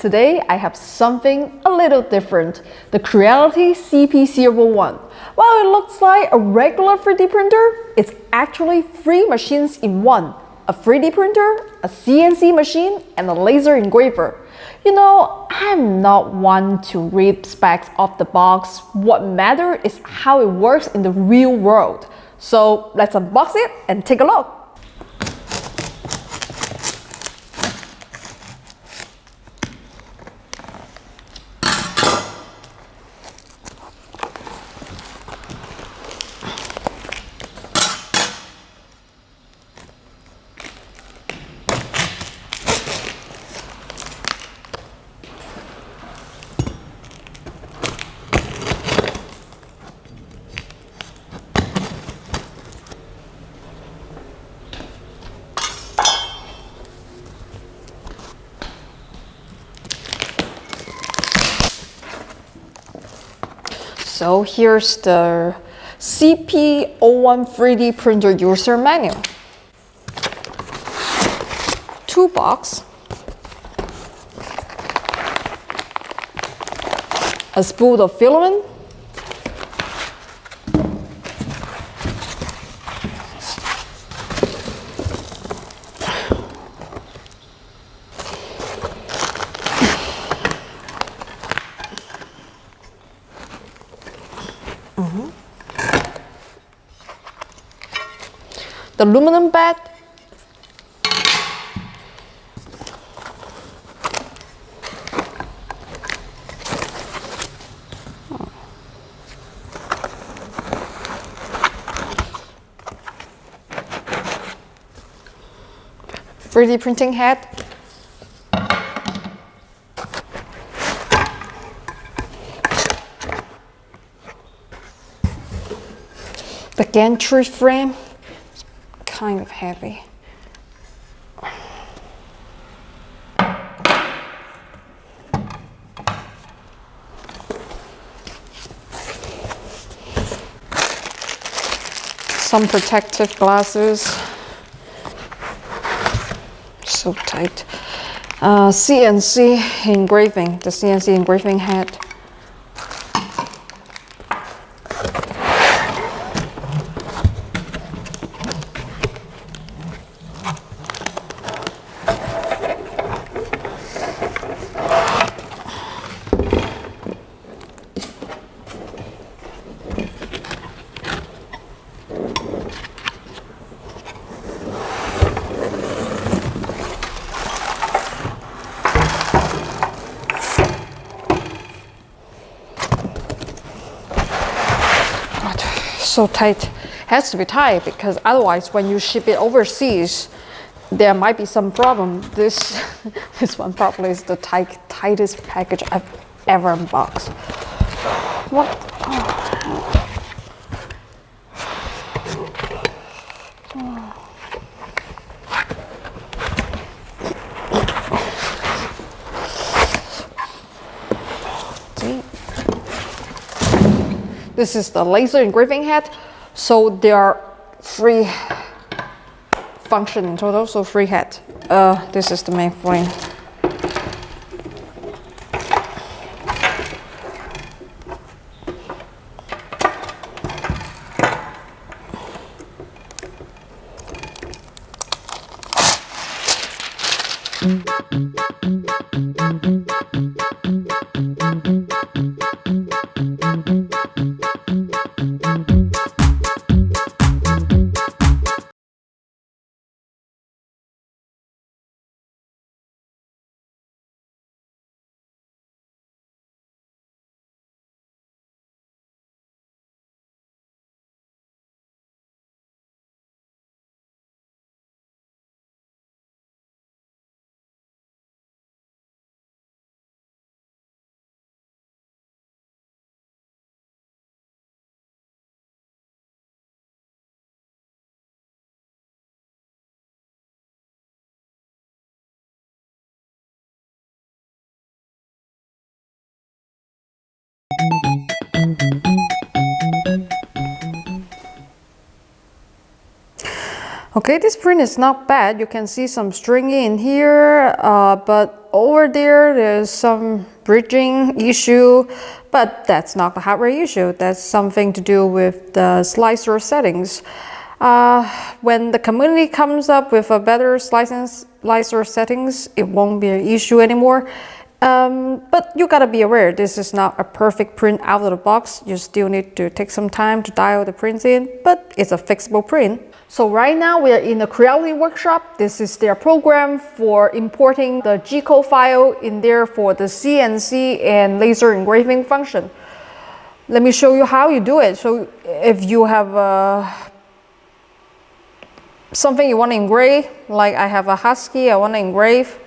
Today I have something a little different, the Creality CP01. While it looks like a regular 3D printer, it's actually 3 machines in one. A 3D printer, a CNC machine, and a laser engraver. You know, I'm not one to read specs off the box. What matters is how it works in the real world. So let's unbox it and take a look. So here's the CP01 3D printer user manual. Toolbox, a spool of filament, the aluminum bed, .3D printing head, the gantry frame, it's kind of heavy. Some protective glasses. So tight. CNC engraving, the CNC engraving head. So tight. Has to be tight because otherwise when you ship it overseas there might be some problem. This one probably is the tightest package I've ever unboxed. What? This is the laser engraving head. So there are 3 functions in total, so 3 heads. This is the main frame. Okay, this print is not bad. You can see some stringing in here, but over there's some bridging issue, but that's not the hardware issue. That's something to do with the slicer settings. When the community comes up with a better slicer settings, it won't be an issue anymore. But you gotta be aware, this is not a perfect print out of the box. You still need to take some time to dial the prints in, but it's a fixable print. So right now we are in the Creality workshop. This is their program for importing the G-code file in there for the CNC and laser engraving function. Let me show you how you do it. So if you have something you want to engrave, like I have a husky I want to engrave.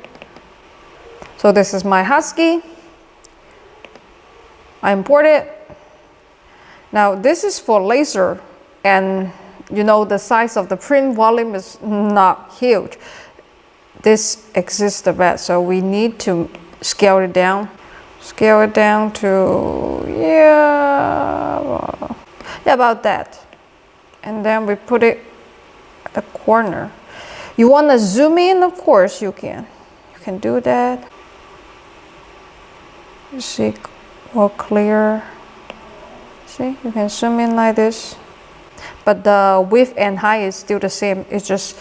So this is my husky. I import it. Now this is for laser, and you know the size of the print volume is not huge. This exists the best, so we need to scale it down. Scale it down to about that, and then we put it at the corner. You want to zoom in, of course you can. You can do that. You see more clear. See, you can zoom in like this. But the width and height is still the same. It's just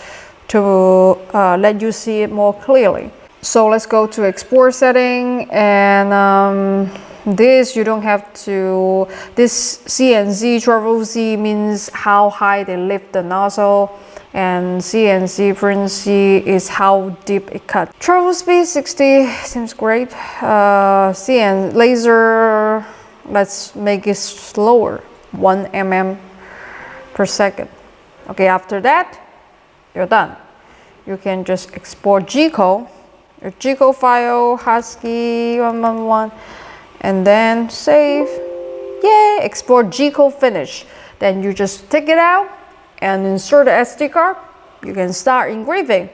to let you see it more clearly. So let's go to export setting, and this you don't have to. This CNC travel Z means how high they lift the nozzle, and CNC print C is how deep it cuts. Travel speed 60 seems great. CNC laser, let's make it slower, 1 mm per second. Okay, after that, you're done. You can just export G-code, your G-code file, husky 111, and then save. Yay, export G-code finish. Then you just take it out and insert the SD card. You can start engraving.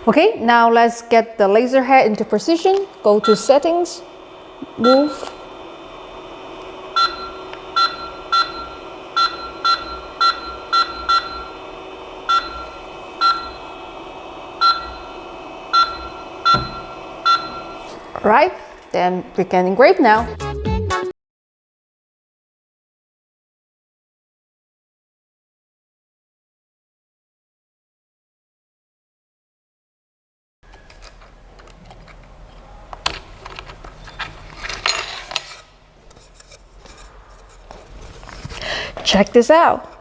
Okay, now let's get the laser head into position. Go to settings, move. Alright, then we can engrave now. Check this out.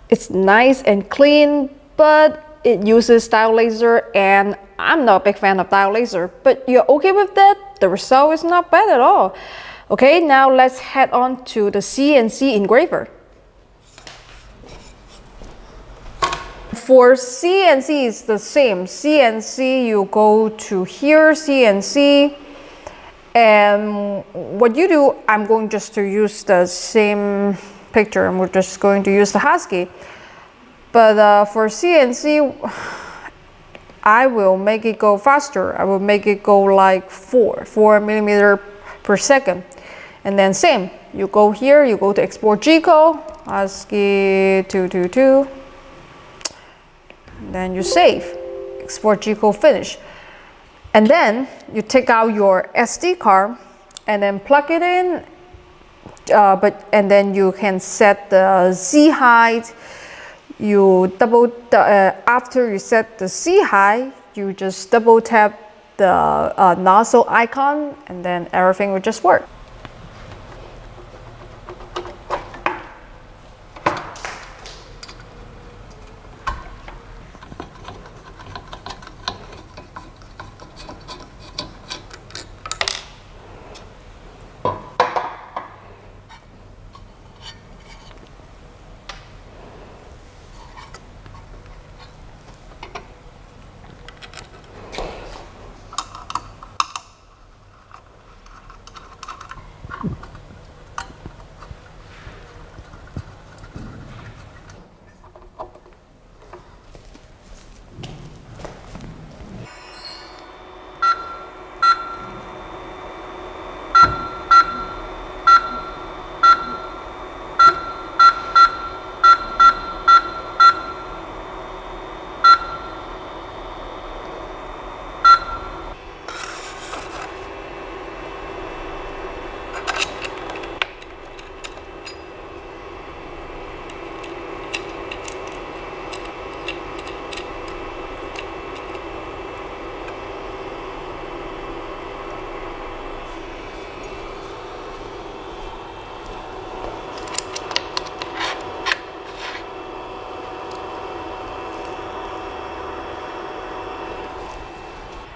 It's nice and clean, but it uses diode laser, and I'm not a big fan of diode laser, but you're okay with that? The result is not bad at all. Okay, now let's head on to the CNC engraver. For CNC, it's the same. CNC, you go to here, CNC, and what you do, I'm going just to use the same picture, and we're just going to use the husky. But for CNC, I will make it go faster. I will make it go like 4 millimeter per second. And then same, you go here, you go to export G-code, husky 222. Then you save, export G-code finish. And then you take out your SD card and then plug it in and then you can set the Z height. You after you set the Z height, you just double tap the nozzle icon, and then everything will just work.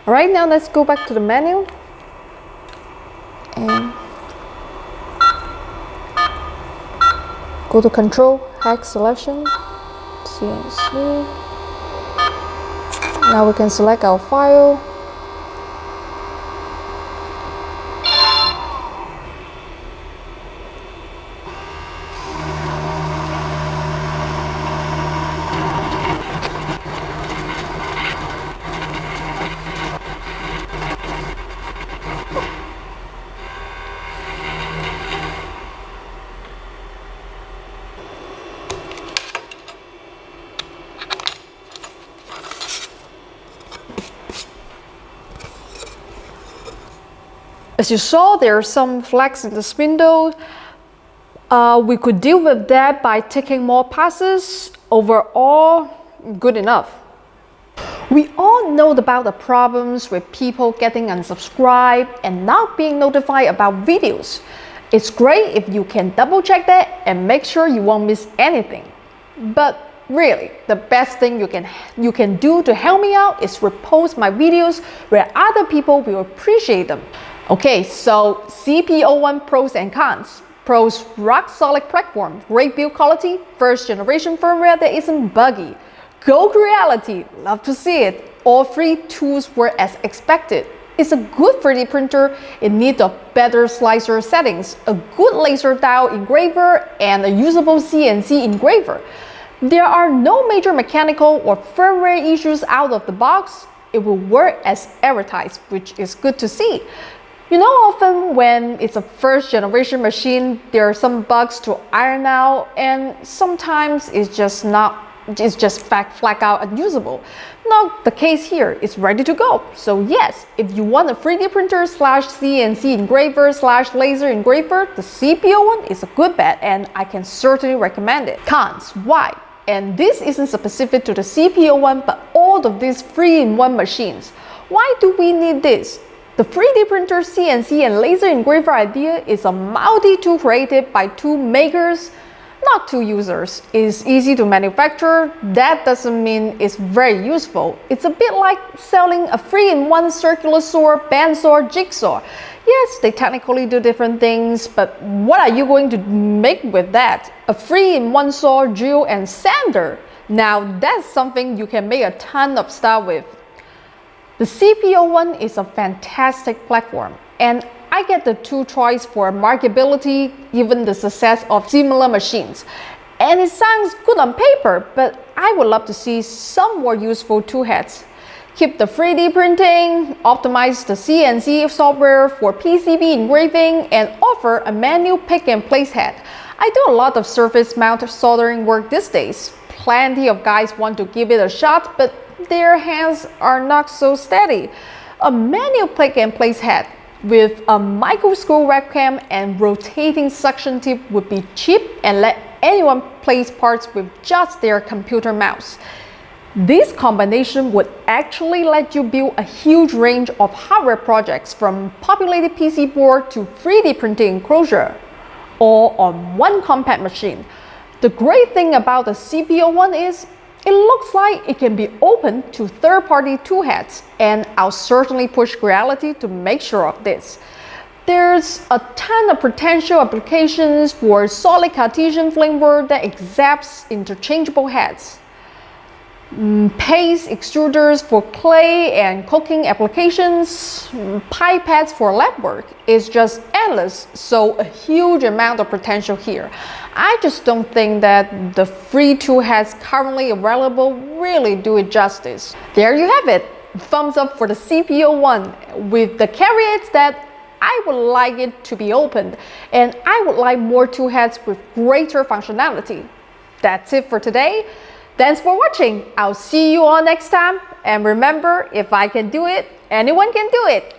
Alright, now let's go back to the menu and go to Control, Hex Selection, CNC. Now we can select our file. As you saw, there are some flags in the spindle. We could deal with that by taking more passes. Overall, good enough. We all know about the problems with people getting unsubscribed and not being notified about videos. It's great if you can double check that and make sure you won't miss anything. But really, the best thing you can do to help me out is repost my videos where other people will appreciate them. Okay, so CP01 pros and cons. Pros: rock solid platform, great build quality, first generation firmware that isn't buggy. Go Creality, love to see it. All three tools were as expected. It's a good 3D printer in need of better slicer settings, a good laser dial engraver, and a usable CNC engraver. There are no major mechanical or firmware issues out of the box. It will work as advertised, which is good to see. You know, often when it's a first generation machine, there are some bugs to iron out, and sometimes it's just flat out unusable. Not the case here. It's ready to go. So yes, if you want a 3D printer slash CNC engraver slash laser engraver, the CP01 is a good bet, and I can certainly recommend it. Cons: why? And this isn't specific to the CP01, but all of these 3-in-1 machines. Why do we need this? The 3D printer, CNC, and laser engraver idea is a multi-tool created by two makers, not two users. It's easy to manufacture. That doesn't mean it's very useful. It's a bit like selling a 3-in-1 circular saw, bandsaw, jigsaw. Yes, they technically do different things, but what are you going to make with that? A 3-in-1 saw, drill, and sander. Now that's something you can make a ton of stuff with. The CP01 is a fantastic platform, and I get the two choice for marketability given the success of similar machines. And it sounds good on paper, but I would love to see some more useful tool heads. Keep the 3D printing, optimize the CNC software for PCB engraving, and offer a manual pick and place head. I do a lot of surface mount soldering work these days. Plenty of guys want to give it a shot, but their hands are not so steady. A manual pick and place head with a micro screw webcam and rotating suction tip would be cheap and let anyone place parts with just their computer mouse. This combination would actually let you build a huge range of hardware projects, from populated PC board to 3D printing enclosure, all on one compact machine. The great thing about the CP01 is it looks like it can be opened to third-party toolheads, and I'll certainly push Creality to make sure of this. There's a ton of potential applications for solid Cartesian framework that accepts interchangeable heads. Paste extruders for clay and cooking applications, pipettes for lab work. It's just endless, so a huge amount of potential here. I just don't think that the free toolheads currently available really do it justice. There you have it. Thumbs up for the CP01, with the caveats that I would like it to be opened, and I would like more toolheads with greater functionality. That's it for today. Thanks for watching. I'll see you all next time. And remember, if I can do it, anyone can do it.